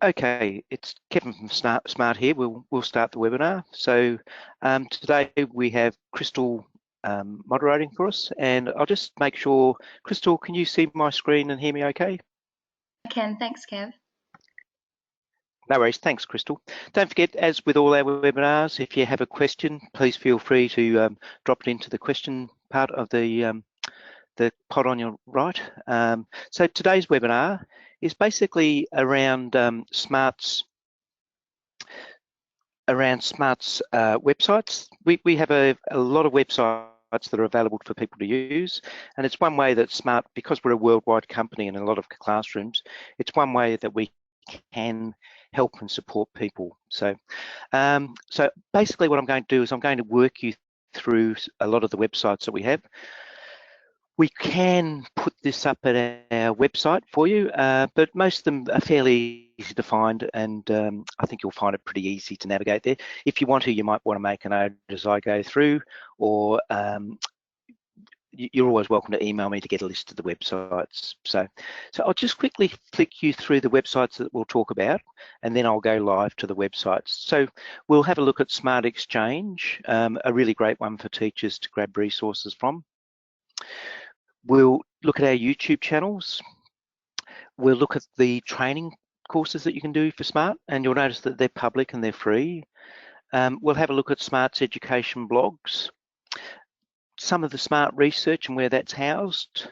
Okay, it's Kevin from Smart here. We'll start the webinar. So today we have Crystal moderating for us, and I'll just make sure, Crystal, can you see my screen and hear me okay? I can, thanks Kev. No worries, thanks Crystal. Don't forget, as with all our webinars, if you have a question, please feel free to drop it into the question part of the pod on your right. So today's webinar is basically around Smart's websites. We have a lot of websites that are available for people to use, and it's one way that Smart, because we're a worldwide company and a lot of classrooms, it's one way that we can help and support people. So basically what I'm going to do is I'm going to work you through a lot of the websites that we have. We can put this up at our website for you, but most of them are fairly easy to find, and I think you'll find it pretty easy to navigate there. If you want to, you might want to make a note as I go through, or you're always welcome to email me to get a list of the websites. So I'll just quickly flick you through the websites that we'll talk about, and then I'll go live to the websites. So we'll have a look at Smart Exchange, a really great one for teachers to grab resources from. We'll look at our YouTube channels. We'll look at the training courses that you can do for Smart, and you'll notice that they're public and they're free. We'll have a look at Smart's education blogs, some of the Smart research and where that's housed.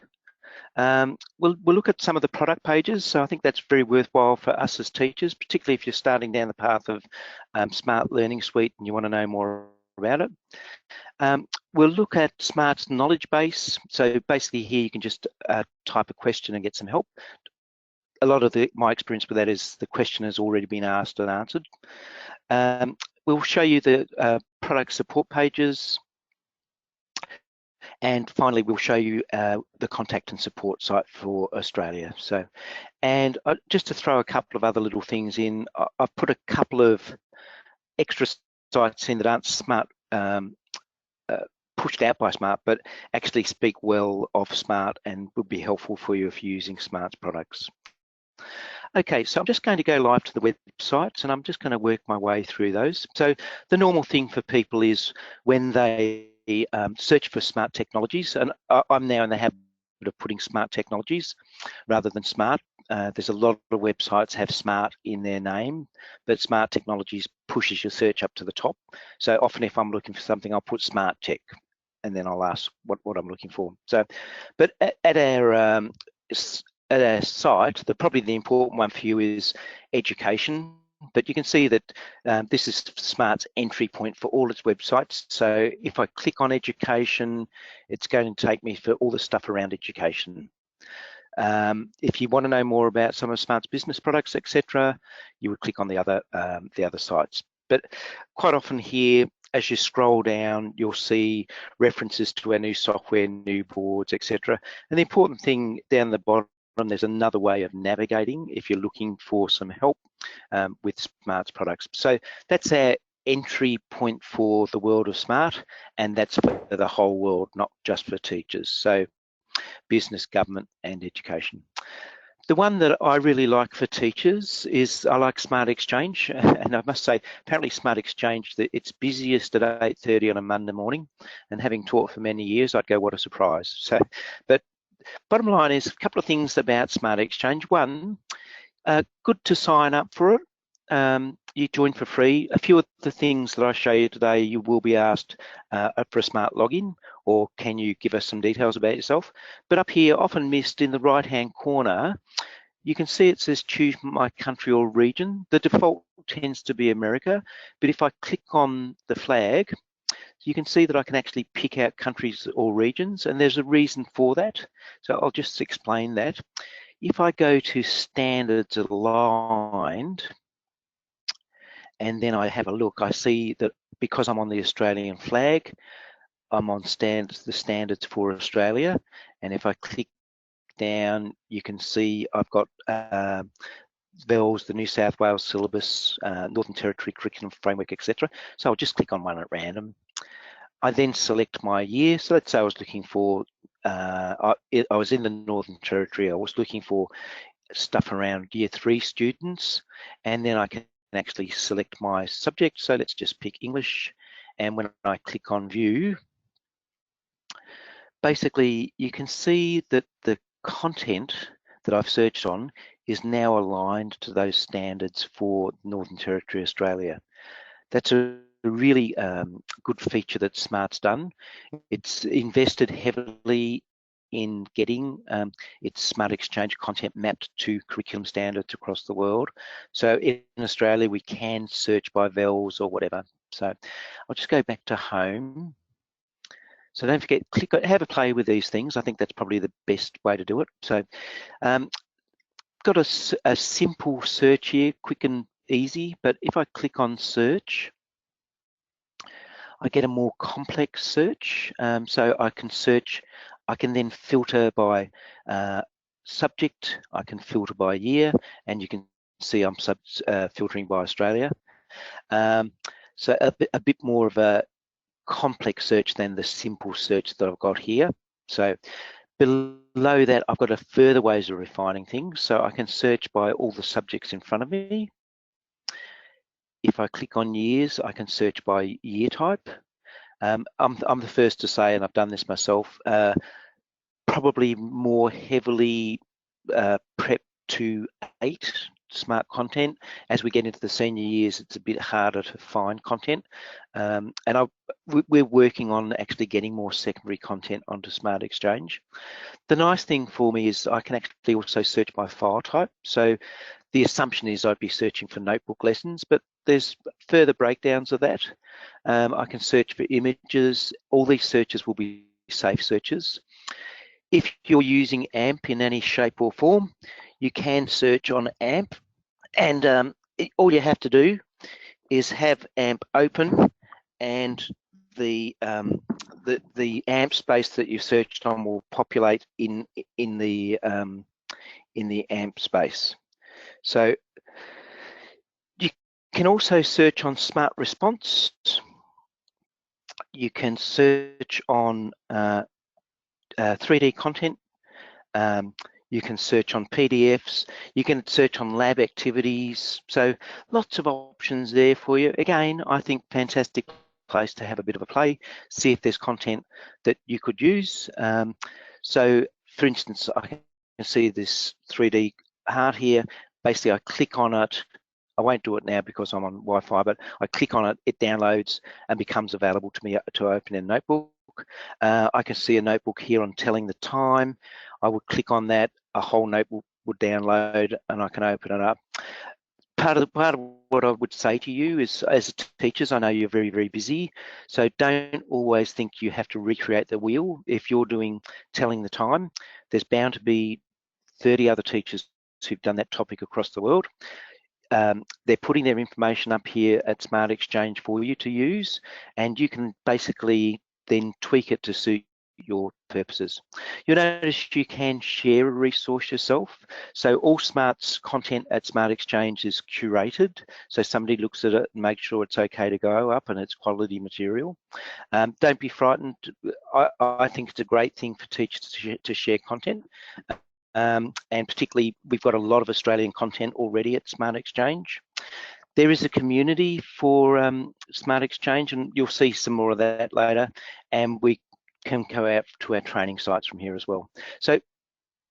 We'll look at some of the product pages, so I think that's very worthwhile for us as teachers, particularly if you're starting down the path of Smart Learning Suite and you want to know more about it. We'll look at Smart's knowledge base. So basically here you can just type a question and get some help. A lot of my experience with that is the question has already been asked and answered. We'll show you the product support pages. And finally, we'll show you the contact and support site for Australia. So, and just to throw a couple of other little things in, I've put a couple of extra sites in that aren't Smart pushed out by Smart, but actually speak well of Smart and would be helpful for you if you're using Smart's products. Okay, so I'm just going to go live to the websites and I'm just going to work my way through those. So the normal thing for people is when they search for Smart Technologies, and I'm now in the habit of putting Smart Technologies rather than Smart. There's a lot of websites have Smart in their name, but Smart Technologies pushes your search up to the top. So often if I'm looking for something, I'll put Smart Tech and then I'll ask what I'm looking for. So, but at our site, probably the important one for you is education. But you can see that this is Smart's entry point for all its websites. So if I click on education, it's going to take me for all the stuff around education. If you want to know more about some of Smart's business products, etc., you would click on the other sites. But quite often here, as you scroll down, you'll see references to our new software, new boards, etc. And the important thing down the bottom, there's another way of navigating if you're looking for some help with Smart's products. So that's our entry point for the world of Smart, and that's for the whole world, not just for teachers. So business, government, and education. The one that I really like for teachers is I like Smart Exchange, and I must say, apparently Smart Exchange, it's busiest at 8:30 on a Monday morning, and having taught for many years, I'd go, what a surprise. So, but bottom line is a couple of things about Smart Exchange. One, good to sign up for it. You join for free. A few of the things that I show you today, you will be asked for a Smart login, or can you give us some details about yourself? But up here, often missed in the right-hand corner, you can see it says choose my country or region. The default tends to be America, but if I click on the flag, you can see that I can actually pick out countries or regions, and there's a reason for that. So I'll just explain that. If I go to standards aligned, and then I have a look, I see that because I'm on the Australian flag, I'm on the standards for Australia. And if I click down, you can see I've got VELS, the New South Wales syllabus, Northern Territory curriculum framework, etc. So I'll just click on one at random. I then select my year. So let's say I was looking for, I was in the Northern Territory. I was looking for stuff around Year 3 students, and then I can actually select my subject. So let's just pick English, and when I click on view, basically you can see that the content that I've searched on is now aligned to those standards for Northern Territory, Australia. That's a really good feature that Smart's done. It's invested heavily in getting its Smart Exchange content mapped to curriculum standards across the world. So in Australia, we can search by vowels or whatever. So I'll just go back to home. So don't forget, have a play with these things. I think that's probably the best way to do it. So got a simple search here, quick and easy, but if I click on search, I get a more complex search. So I can search, I can then filter by subject, I can filter by year, and you can see I'm filtering by Australia. So a bit more of a complex search than the simple search that I've got here. So below that, I've got a further ways of refining things. So I can search by all the subjects in front of me. If I click on years, I can search by year type. I'm the first to say, and I've done this myself, probably more heavily prep to 8 smart content. As we get into the senior years, it's a bit harder to find content. And we're working on actually getting more secondary content onto Smart Exchange. The nice thing for me is I can actually also search by file type. So the assumption is I'd be searching for notebook lessons, but there's further breakdowns of that. I can search for images. All these searches will be safe searches. If you're using AMP in any shape or form, you can search on AMP, and all you have to do is have AMP open, and the AMP space that you searched on will populate in the AMP space. So you can also search on Smart Response. You can search on 3D content. You can search on PDFs. You can search on lab activities. So lots of options there for you. Again, I think fantastic place to have a bit of a play, see if there's content that you could use. So for instance, I can see this 3D heart here. Basically, I click on it. I won't do it now because I'm on Wi-Fi, but I click on it, it downloads and becomes available to me to open in Notebook. I can see a notebook here on telling the time. I would click on that, a whole notebook would download and I can open it up. Part of what I would say to you is, as teachers, I know you're very, very busy, so don't always think you have to recreate the wheel. If you're doing telling the time, there's bound to be 30 other teachers who've done that topic across the world. They're putting their information up here at Smart Exchange for you to use, and you can basically then tweak it to suit your purposes. You'll notice you can share a resource yourself. So all Smart's content at Smart Exchange is curated. So somebody looks at it and makes sure it's okay to go up and it's quality material. Don't be frightened. I think it's a great thing for teachers to share content. And particularly, we've got a lot of Australian content already at Smart Exchange. There is a community for Smart Exchange, and you'll see some more of that later. And we can go out to our training sites from here as well. So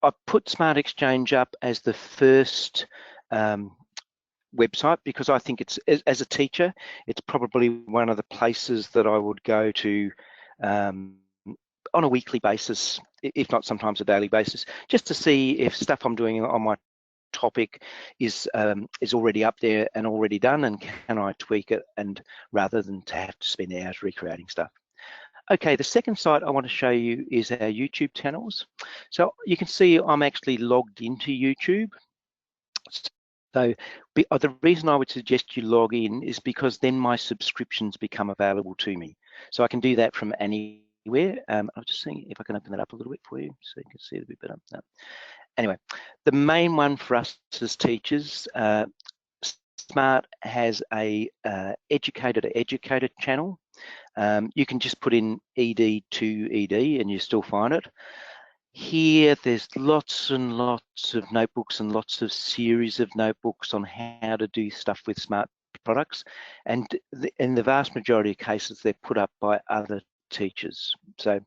I put Smart Exchange up as the first website because I think it's, as a teacher, it's probably one of the places that I would go to on a weekly basis, if not sometimes a daily basis, just to see if stuff I'm doing on my topic is already up there and already done, and can I tweak it, and rather than to have to spend hours recreating stuff. Okay, the second site I want to show you is our YouTube channels. So you can see I'm actually logged into YouTube. So the reason I would suggest you log in is because then my subscriptions become available to me. So I can do that from anywhere. I'm just seeing if I can open that up a little bit for you so you can see it a bit better. No. Anyway, the main one for us as teachers, Smart has a educator channel. You can just put in ED to ED and you still find it. Here, there's lots and lots of notebooks and lots of series of notebooks on how to do stuff with smart products. And in the vast majority of cases, they're put up by other teachers. So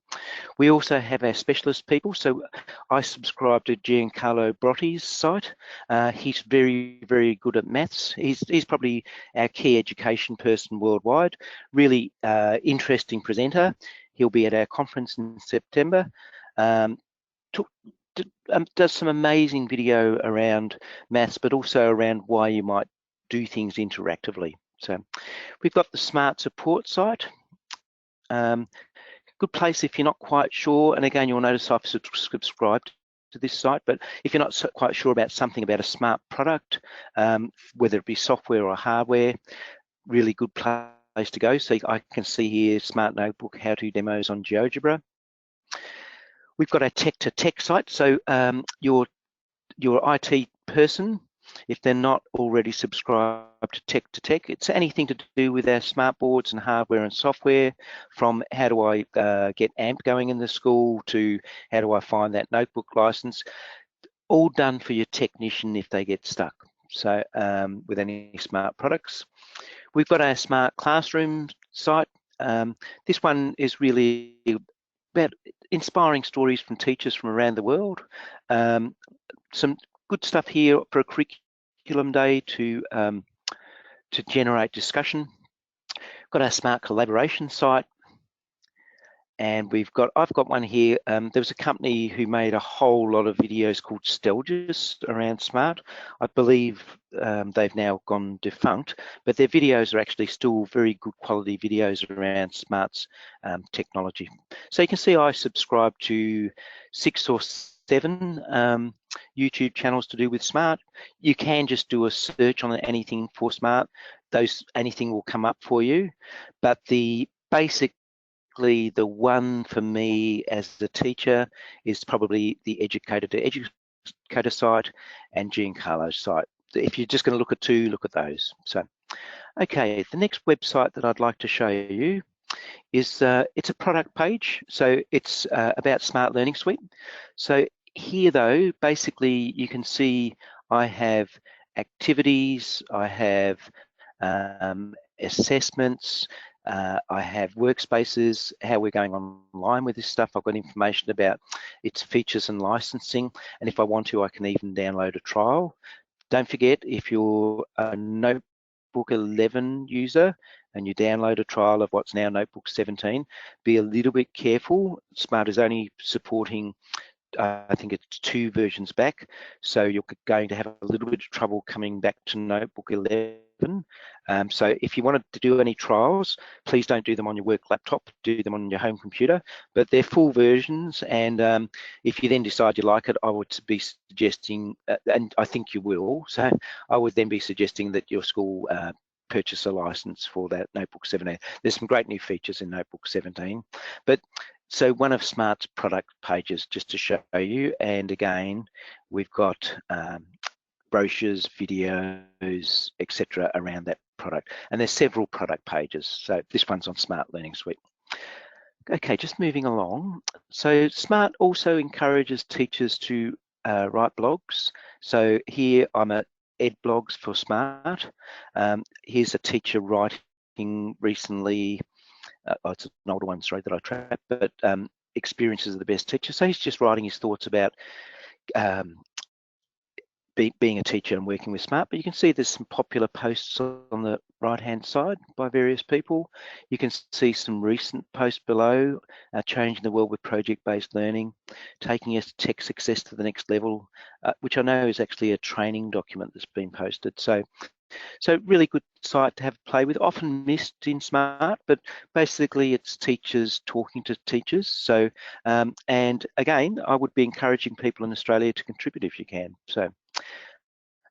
we also have our specialist people. So I subscribe to Giancarlo Brotti's site. He's very, very good at maths. He's probably our key education person worldwide. Really interesting presenter. He'll be at our conference in September. Does some amazing video around maths, but also around why you might do things interactively. So we've got the Smart Support site. Good place if you're not quite sure, and again, you'll notice I've subscribed to this site, but if you're not quite sure about something about a smart product, whether it be software or hardware, really good place to go. So I can see here Smart Notebook how-to demos on GeoGebra. We've got our tech to tech site. So your IT person, if they're not already subscribed to tech to tech, it's anything to do with our smart boards and hardware and software, from how do I get AMP going in the school to how do I find that notebook license, all done for your technician if they get stuck. So with any smart products. We've got our smart classroom site. This one is really about inspiring stories from teachers from around the world. Some good stuff here for a curriculum day to generate discussion. Got our smart collaboration site, and I've got one here. There was a company who made a whole lot of videos called Stelgis around smart. I believe they've now gone defunct, but their videos are actually still very good quality videos around smart's technology. So you can see I subscribe to 6 or 7 YouTube channels to do with smart. You can just do a search on anything for smart. Anything will come up for you, but the one for me as the teacher is probably the Educator to Educator site and Giancarlo's site. If you're just going to look at 2, look at those. So, okay, the next website that I'd like to show you is it's a product page. So it's about Smart Learning Suite. So here, though, basically you can see I have activities, I have assessments, I have workspaces, how we're going online with this stuff. I've got information about its features and licensing, and if I want to, I can even download a trial. Don't forget, if you're a Notebook 11 user and you download a trial of what's now Notebook 17, be a little bit careful. Smart is only supporting I think it's 2 versions back, so you're going to have a little bit of trouble coming back to Notebook 11. So if you wanted to do any trials, please don't do them on your work laptop, do them on your home computer, but they're full versions, and if you then decide you like it, I would be suggesting, and I think you will, so I would then be suggesting that your school purchase a license for that Notebook 17. There's some great new features in Notebook 17, but so one of Smart's product pages just to show you, and again, we've got brochures, videos, etc. around that product, and there's several product pages. So this one's on Smart Learning Suite. Okay, just moving along. So Smart also encourages teachers to write blogs. So here I'm at Ed Blogs for Smart. Here's a teacher writing recently. It's an older one, sorry, that I tracked, but experiences of the best teacher. So he's just writing his thoughts about being a teacher and working with Smart, but you can see there's some popular posts on the right-hand side by various people. You can see some recent posts below, changing the world with project-based learning, taking us tech success to the next level, which I know is actually a training document that's been posted. So really good site to have a play with, often missed in Smart, but basically it's teachers talking to teachers. So, and again, I would be encouraging people in Australia to contribute if you can. So,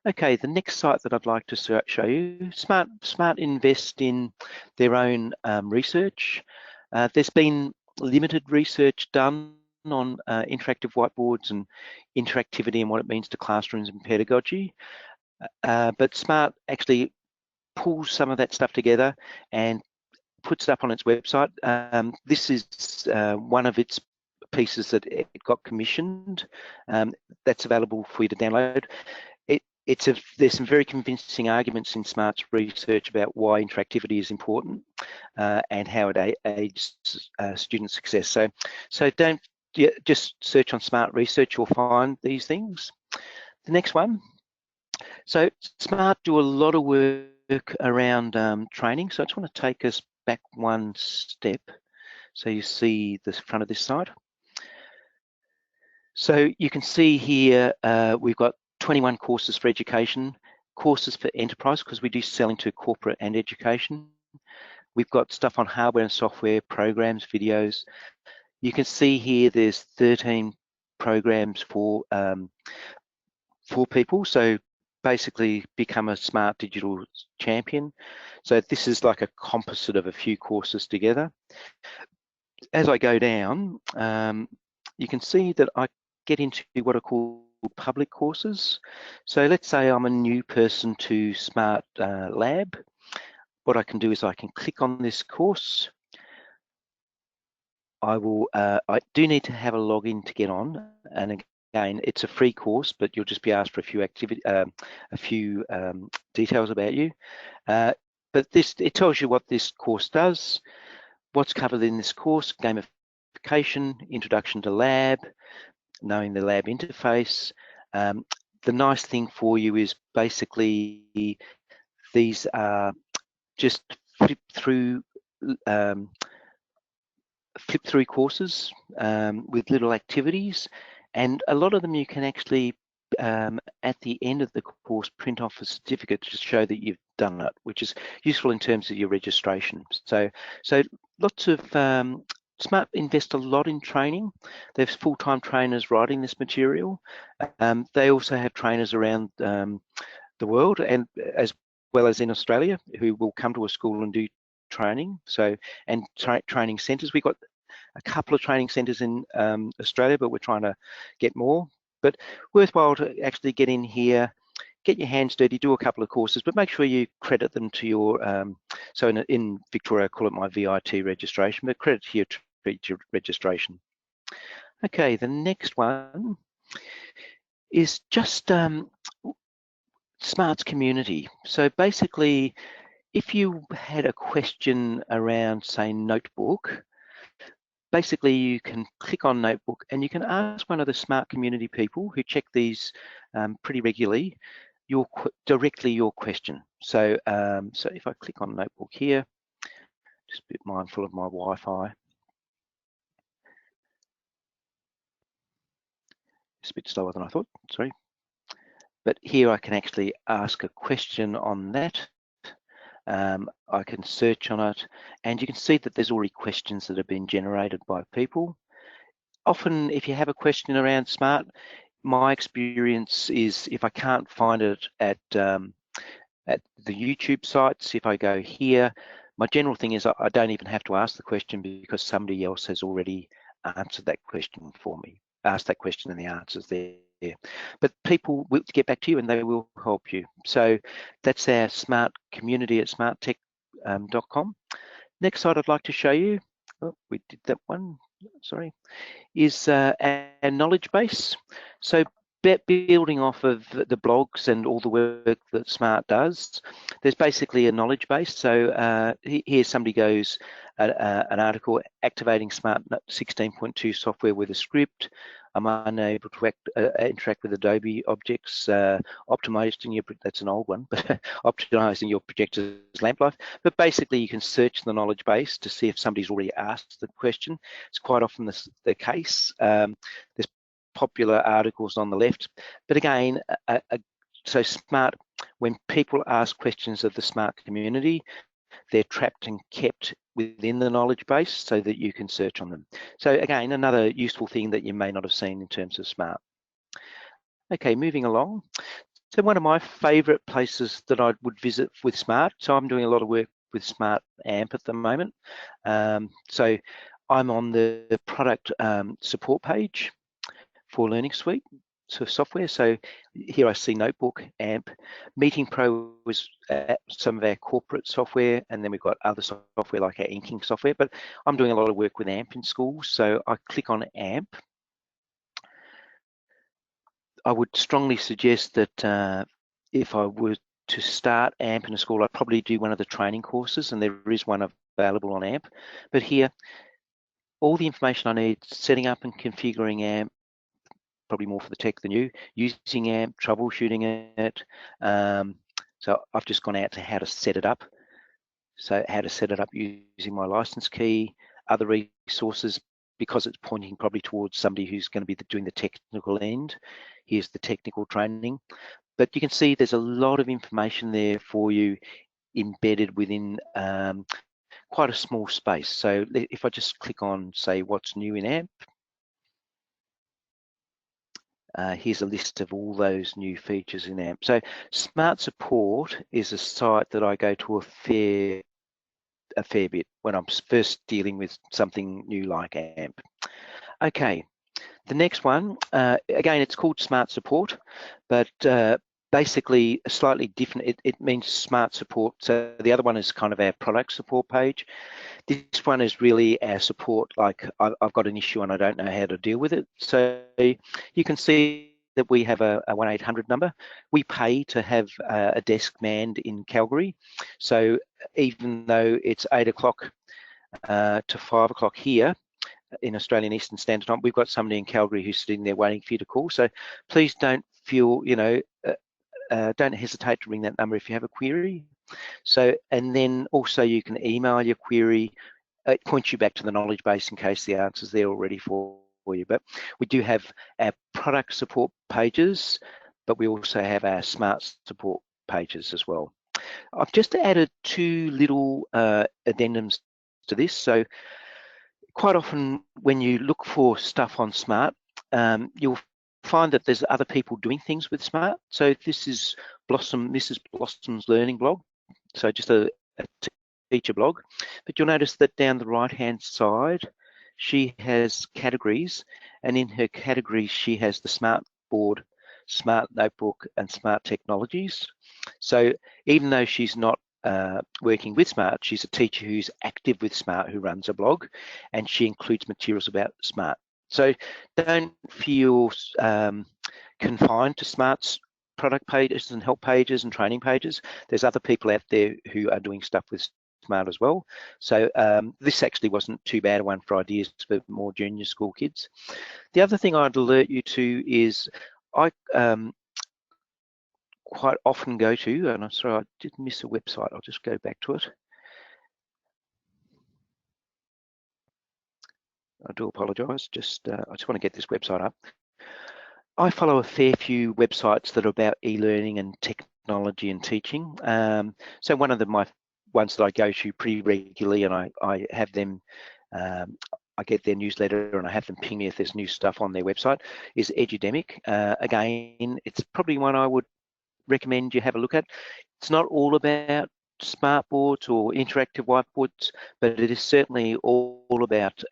okay, the next site that I'd like to show you, Smart invest in their own research. There's been limited research done on interactive whiteboards and interactivity and what it means to classrooms and pedagogy. But Smart actually pulls some of that stuff together and puts it up on its website. This is one of its pieces that it got commissioned. That's available for you to download. There's some very convincing arguments in SMART's research about why interactivity is important and how it aids student success. So don't just search on SMART research, you'll find these things. The next one. So SMART do a lot of work around training. So I just want to take us back one step so you see the front of this slide. So you can see here we've got 21 courses for education, courses for enterprise, because we do selling to corporate and education. We've got stuff on hardware and software, programs, videos. You can see here there's 13 programs for people. So basically become a smart digital champion. So this is like a composite of a few courses together. As I go down, you can see that I get into what are called public courses. So let's say I'm a new person to Smart Lab. What I can do is I can click on this course. I do need to have a login to get on, and again, it's a free course, but you'll just be asked for a few details about you. But it tells you what this course does, what's covered in this course: gamification, introduction to lab, knowing the lab interface. The nice thing for you is basically these are just flip through courses with little activities, and a lot of them you can actually at the end of the course print off a certificate to show that you've done it, which is useful in terms of your registration. So lots of Smart invest a lot in training. There's full-time trainers writing this material. They also have trainers around the world, and as well as in Australia, who will come to a school and do training. So, and training centres. We've got a couple of training centres in Australia, but we're trying to get more. But worthwhile to actually get in here, get your hands dirty, do a couple of courses, but make sure you credit them to your, so in Victoria, I call it my VIT registration, but credit to your registration. Okay, the next one is just Smart's community. So basically, if you had a question around, say, Notebook, basically you can click on Notebook and you can ask one of the Smart community people who check these pretty regularly directly your question. So so if I click on Notebook here, just a bit mindful of my Wi-Fi. It's a bit slower than I thought, sorry. But here I can actually ask a question on that. I can search on it, and you can see that there's already questions that have been generated by people. Often, if you have a question around Smart, my experience is if I can't find it at the YouTube sites, if I go here, my general thing is I don't even have to ask the question because somebody else has already answered that question for me. Ask that question and the answer's there. But people will get back to you and they will help you. So that's our Smart community at smarttech.com. Next slide I'd like to show you, oh, we did that one, sorry, is our knowledge base. So building off of the blogs and all the work that Smart does, there's basically a knowledge base. So here somebody goes, an article, activating Smart 16.2 software with a script. I'm unable to interact with Adobe objects, optimizing your, that's an old one, but optimizing your projector's lamp life. But basically you can search the knowledge base to see if somebody's already asked the question. It's quite often the case. There's popular articles on the left, but again, so Smart, when people ask questions of the Smart community, they're trapped and kept within the knowledge base so that you can search on them. So again, another useful thing that you may not have seen in terms of Smart. Okay, moving along. So one of my favorite places that I would visit with Smart, so I'm doing a lot of work with Smart AMP at the moment. So I'm on the product support page for Learning Suite. software. So here I see Notebook, AMP. Meeting Pro was some of our corporate software, and then we've got other software like our inking software, but I'm doing a lot of work with AMP in schools. So I click on AMP. I would strongly suggest that if I were to start AMP in a school, I'd probably do one of the training courses, and there is one available on AMP. But here, all the information I need, setting up and configuring AMP, probably more for the tech than you, using AMP, troubleshooting it. So I've just gone out to how to set it up. So how to set it up using my license key, other resources, because it's pointing probably towards somebody who's going to be doing the technical end. Here's the technical training. But you can see there's a lot of information there for you embedded within quite a small space. So if I just click on, say, what's new in AMP, here's a list of all those new features in AMP. So Smart Support is a site that I go to a fair bit when I'm first dealing with something new like AMP. Okay, the next one, again, it's called Smart Support, but basically slightly different. It means Smart Support. So the other one is kind of our product support page. This one is really our support, like I've got an issue and I don't know how to deal with it. So you can see that we have a 1-800 number. We pay to have a desk manned in Calgary. So even though it's 8 o'clock to 5 o'clock here in Australian Eastern Standard Time, we've got somebody in Calgary who's sitting there waiting for you to call. So please don't feel, don't hesitate to ring that number if you have a query. So, and then also you can email your query. It points you back to the knowledge base in case the answer's there already for you. But we do have our product support pages, but we also have our smart support pages as well. I've just added 2 little addendums to this. So quite often when you look for stuff on Smart, you'll find that there's other people doing things with Smart. So this is Mrs. Blossom's learning blog. So just a teacher blog, but you'll notice that down the right-hand side, she has categories, and in her categories, she has the Smart Board, Smart Notebook, and Smart Technologies. So even though she's not working with Smart, she's a teacher who's active with Smart, who runs a blog, and she includes materials about Smart. So don't feel confined to Smart's product pages and help pages and training pages. There's other people out there who are doing stuff with Smart as well. So this actually wasn't too bad a one for ideas for more junior school kids. The other thing I'd alert you to is I quite often go to, and I'm sorry, I did miss a website. I'll just go back to it. I do apologise. I just want to get this website up. I follow a fair few websites that are about e-learning and technology and teaching. So one of my ones that I go to pretty regularly, and I have them, I get their newsletter and I have them ping me if there's new stuff on their website, is Edudemic. Again, it's probably one I would recommend you have a look at. It's not all about smart boards or interactive whiteboards, but it is certainly all about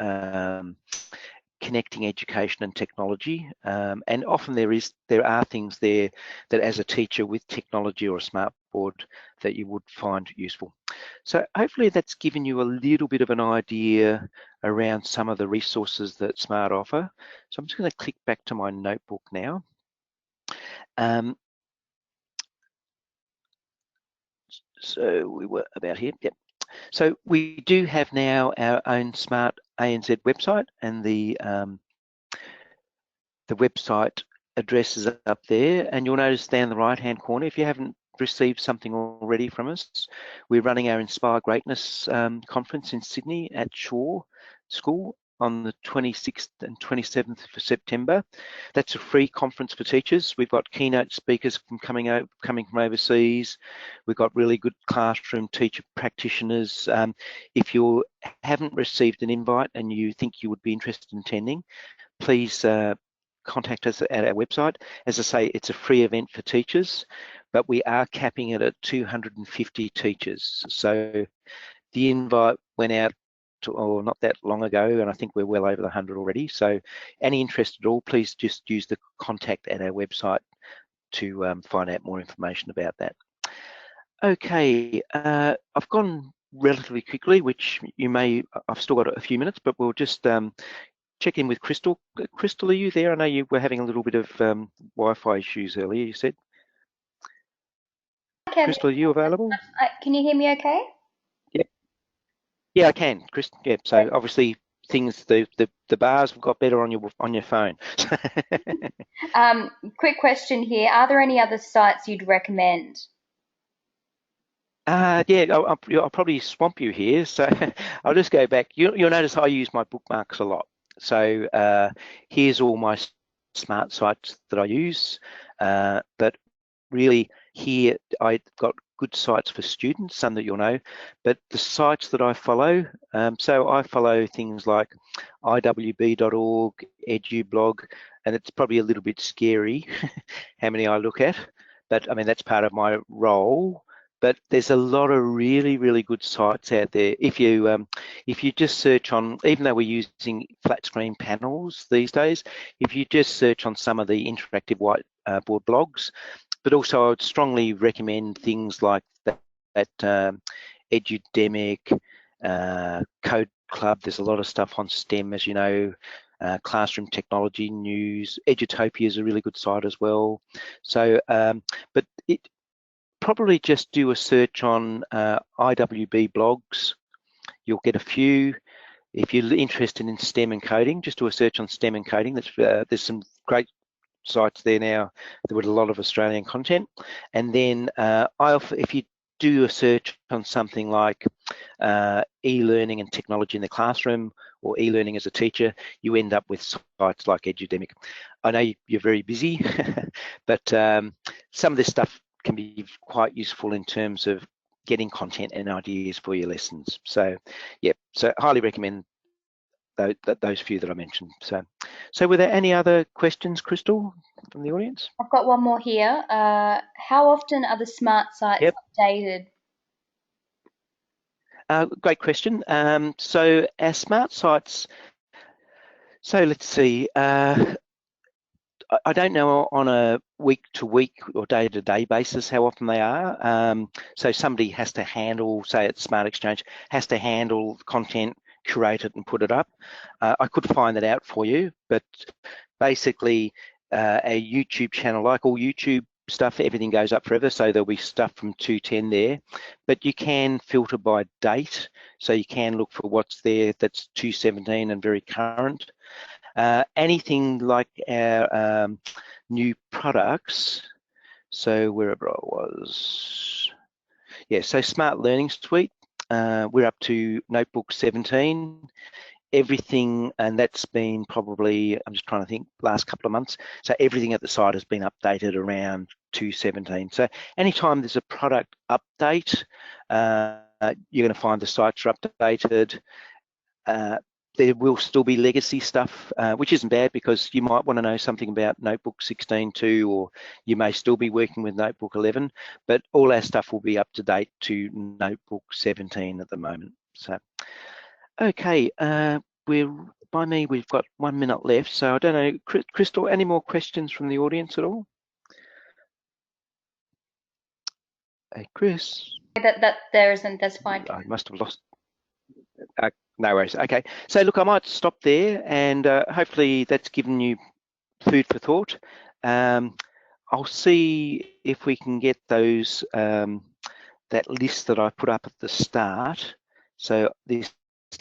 connecting education and technology, and often there are things there that as a teacher with technology or a smart board that you would find useful. So hopefully that's given you a little bit of an idea around some of the resources that Smart offer. So I'm just going to click back to my notebook now. So we were about here, yep. So we do have now our own Smart ANZ website, and the website address is up there, and you'll notice down the right hand corner, if you haven't received something already from us, we're running our Inspire Greatness conference in Sydney at Shaw School on the 26th and 27th of September. That's a free conference for teachers. We've got keynote speakers coming from overseas. We've got really good classroom teacher practitioners. If you haven't received an invite and you think you would be interested in attending, please contact us at our website. As I say, it's a free event for teachers, but we are capping it at 250 teachers. So the invite went out or not that long ago, and I think we're well over the 100 already. So any interest at all, please just use the contact at our website to find out more information about that. Okay, I've gone relatively quickly, which I've still got a few minutes, but we'll just check in with Crystal. Crystal, are you there? I know you were having a little bit of Wi-Fi issues earlier, you said. Kevin, Crystal, are you available? can you hear me okay? Yeah, I can, Chris. Yeah, so obviously the bars have got better on your phone. Quick question here. Are there any other sites you'd recommend? Yeah, I'll probably swamp you here. So I'll just go back. You'll notice I use my bookmarks a lot. So here's all my smart sites that I use. But really here I've got good sites for students, some that you'll know, but the sites that I follow, so I follow things like iwb.org, edublog, and it's probably a little bit scary how many I look at, but I mean, that's part of my role. But there's a lot of really, really good sites out there. If you just search on, even though we're using flat screen panels these days, if you just search on some of the interactive whiteboard blogs, but also I would strongly recommend things like that Edudemic, Code Club. There's a lot of stuff on STEM, as you know, Classroom Technology News. Edutopia is a really good site as well. So, but it probably just do a search on IWB blogs. You'll get a few. If you're interested in STEM and coding, just do a search on STEM and coding. There's some great sites there now with a lot of Australian content. And then if you do a search on something like e-learning and technology in the classroom or e-learning as a teacher, you end up with sites like Edudemic. I know you're very busy, but some of this stuff can be quite useful in terms of getting content and ideas for your lessons. So yeah, so highly recommend those few that I mentioned. So were there any other questions, Crystal, from the audience? I've got one more here. How often are the smart sites updated? Great question. So our smart sites, so let's see, I don't know on a week-to-week or day-to-day basis how often they are. So somebody has to handle, say at Smart Exchange, has to handle content, curate it and put it up. I could find that out for you, but basically a YouTube channel, like all YouTube stuff, everything goes up forever, so there'll be stuff from 210 there, but you can filter by date, so you can look for what's there that's 217 and very current. Anything like our new products, so wherever I was, yeah, so Smart Learning Suite, we're up to Notebook 17, everything, and that's been probably, I'm just trying to think, last couple of months, so everything at the site has been updated around 217. So anytime there's a product update, you're going to find the sites are updated. There will still be legacy stuff, which isn't bad because you might want to know something about Notebook 16.2, or you may still be working with Notebook 11, but all our stuff will be up to date to Notebook 17 at the moment. So, okay, we've got 1 minute left, so I don't know, Crystal, any more questions from the audience at all? Hey, Chris. That there isn't, that's fine. I must have lost. No worries. Okay, so look, I might stop there, and hopefully that's given you food for thought. I'll see if we can get those that list that I put up at the start. So this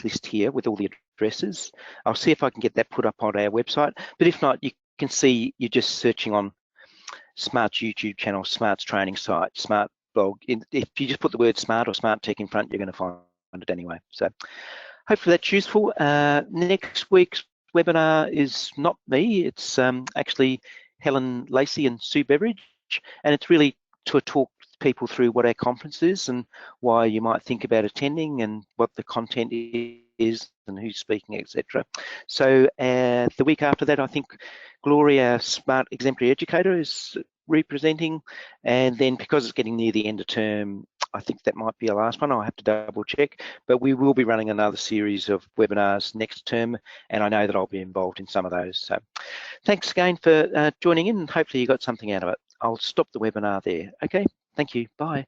list here with all the addresses, I'll see if I can get that put up on our website. But if not, you can see you're just searching on Smart's YouTube channel, Smart's training site, Smart blog. If you just put the word Smart or Smart Tech in front, you're going to find it anyway. So hopefully that's useful. Next week's webinar is not me, it's actually Helen Lacey and Sue Beveridge, and it's really to talk people through what our conference is and why you might think about attending and what the content is and who's speaking, etc. So the week after that, I think Gloria, our Smart Exemplary Educator, is representing, and then because it's getting near the end of term, I think that might be our last one. I'll have to double check, but we will be running another series of webinars next term, and I know that I'll be involved in some of those. So thanks again for joining in, and hopefully you got something out of it. I'll stop the webinar there. Okay, thank you, bye.